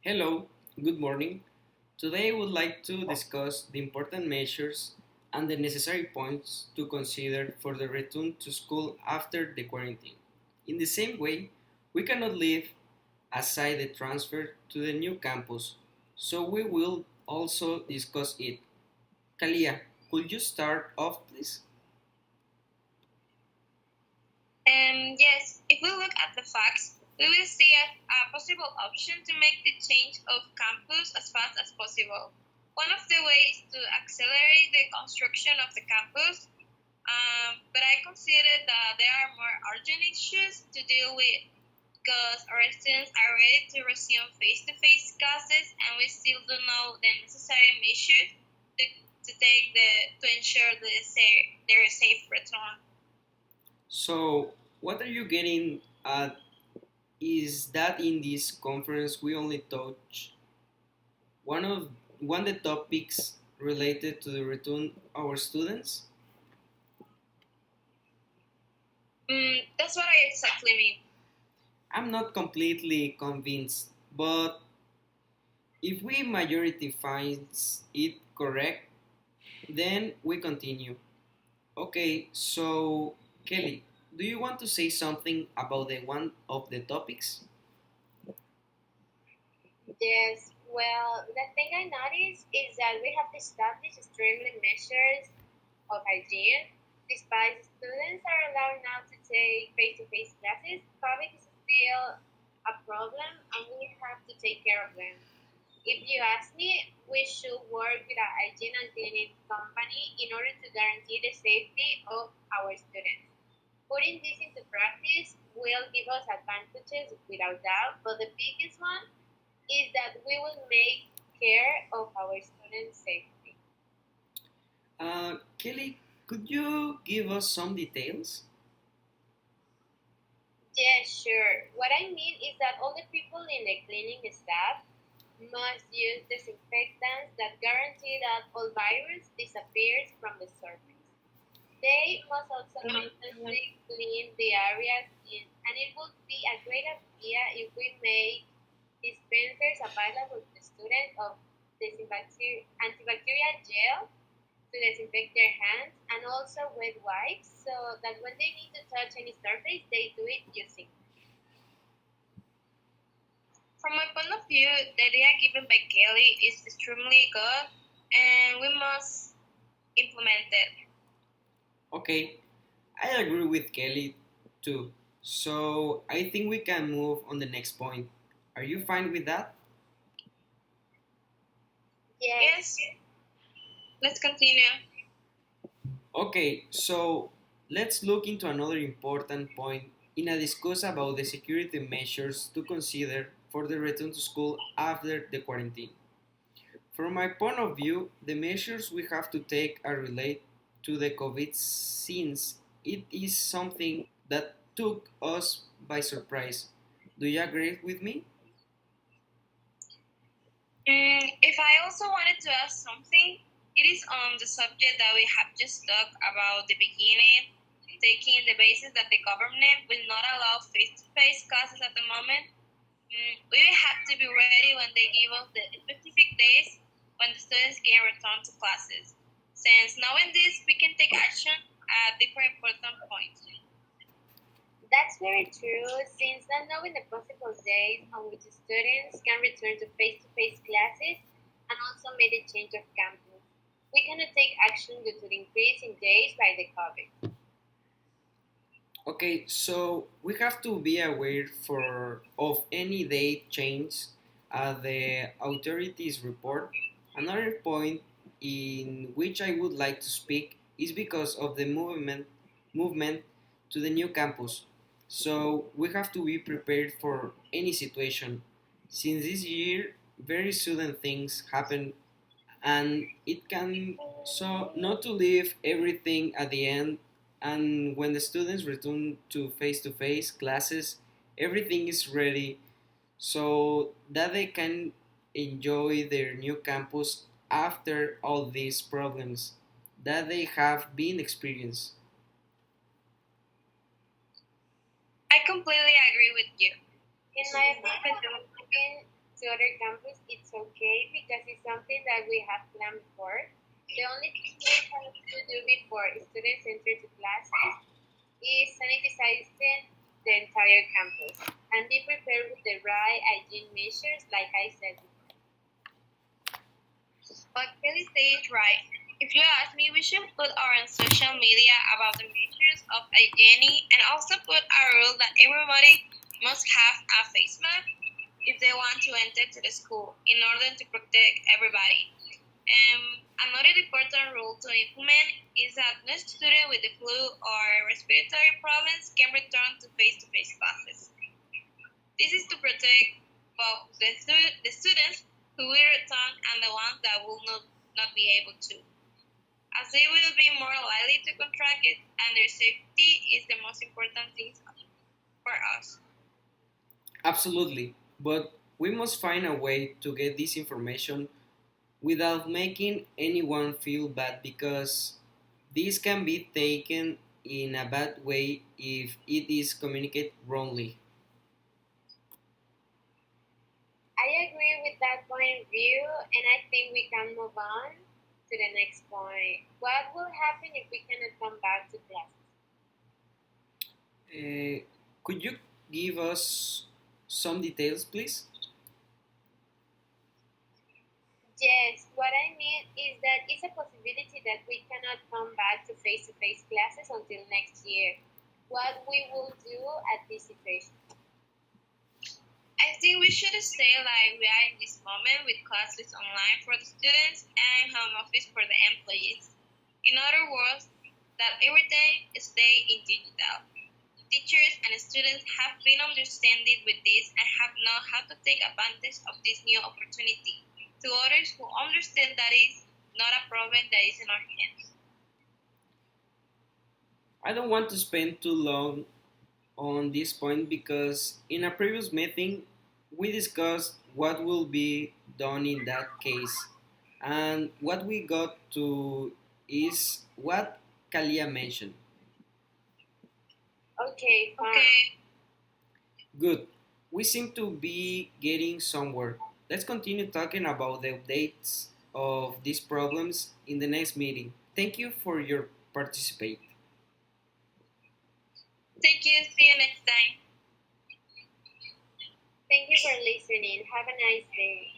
Hello, good morning. Today I would like to discuss the important measures and the necessary points to consider for the return to school after the quarantine. In the same way, we cannot leave aside the transfer to the new campus, so we will also discuss it. Kalia, could you start off, please? Yes, if we look at the facts, we will see a possible option to make the change of campus as fast as possible. One of the ways to accelerate the construction of the campus, but I consider that there are more urgent issues to deal with because our students are ready to resume face-to-face classes and we still don't know the necessary measures to take to ensure their safe return. So, what are you getting at is that in this conference we only touch one of the topics related to the return our students. That's what I exactly mean. I'm not completely convinced, but if we majority finds it correct, then we continue. Okay, so Kelly, do you want to say something about the one of the topics? Yes, well, the thing I noticed is that we have established extremely measures of hygiene. Despite students are allowed now to take face-to-face classes, COVID is still a problem and we have to take care of them. If you ask me, we should work with a hygiene and cleaning company in order to guarantee the safety of our students. Putting this into practice will give us advantages without doubt, but the biggest one is that we will make care of our students' safety. Kelly, could you give us some details? Yes, sure. What I mean is that all the people in the cleaning staff must use disinfectants that guarantee that all virus disappears from the surface. They must also constantly clean the areas and it would be a great idea if we make dispensers available to students of antibacterial gel to disinfect their hands and also wet wipes so that when they need to touch any surface, they do it using. From my point of view, the idea given by Kelly is extremely good and we must implement it. Okay, I agree with Kelly too. So I think we can move on the next point. Are you fine with that? Yes. Yes, let's continue. Okay, so let's look into another important point in a discuss about the security measures to consider for the return to school after the quarantine. From my point of view, the measures we have to take are related to the COVID since it is something that took us by surprise. Do you agree with me? If I also wanted to ask something, it is on the subject that we have just talked about the beginning, taking the basis that the government will not allow face-to-face classes at the moment. We will have to be ready when they give us the specific days when the students can return to classes. Since knowing this, we can take action at different important points. That's very true, since not knowing the possible days on which students can return to face-to-face classes and also make the change of campus. We cannot take action due to the increase in days by the COVID. Okay, so we have to be aware for of any date change the authorities report. Another point in which I would like to speak is because of the movement to the new campus. So we have to be prepared for any situation. Since this year very sudden things happen and it can so not to leave everything at the end, and when the students return to face classes everything is ready so that they can enjoy their new campus after all these problems that they have been experienced. I completely agree with you. In my opinion, to other campus, it's okay because it's something that we have planned for. The only thing we have to do before students enter the classes is sanitizing the entire campus and be prepared with the right hygiene measures, like I said before. But Kelly says right. If you ask me, we should put our social media about the measures of hygiene and also put a rule that everybody must have a face mask if they want to enter to the school in order to protect everybody. Another important rule to implement is that no student with the flu or respiratory problems can return to face-to-face classes. This is to protect both the students who will return and the ones that will not be able to, as they will be more likely to contract it, and their safety is the most important thing for us. Absolutely, but we must find a way to get this information without making anyone feel bad because this can be taken in a bad way if it is communicated wrongly. I agree with that point of view, and I think we can move on to the next point. What will happen if we cannot come back to class? Uh, could you give us some details, please? Yes, what I mean is that it's a possibility that we cannot come back to face classes until next year. What we will do at this situation? I think we should stay like we are in this moment with classes online for the students and home office for the employees. In other words, that everything stay in digital. Teachers and students have been understanding with this and have known how to take advantage of this new opportunity. To others who understand that is not a problem that is in our hands. I don't want to spend too long on this point because in a previous meeting we discussed what will be done in that case, and what we got to is what Kalia mentioned. Okay, fine. Okay, Good. We seem to be getting somewhere. Let's continue talking about the updates of these problems in the next meeting. Thank you for your participate. thank you. See you next time. Thank you for listening. Have a nice day.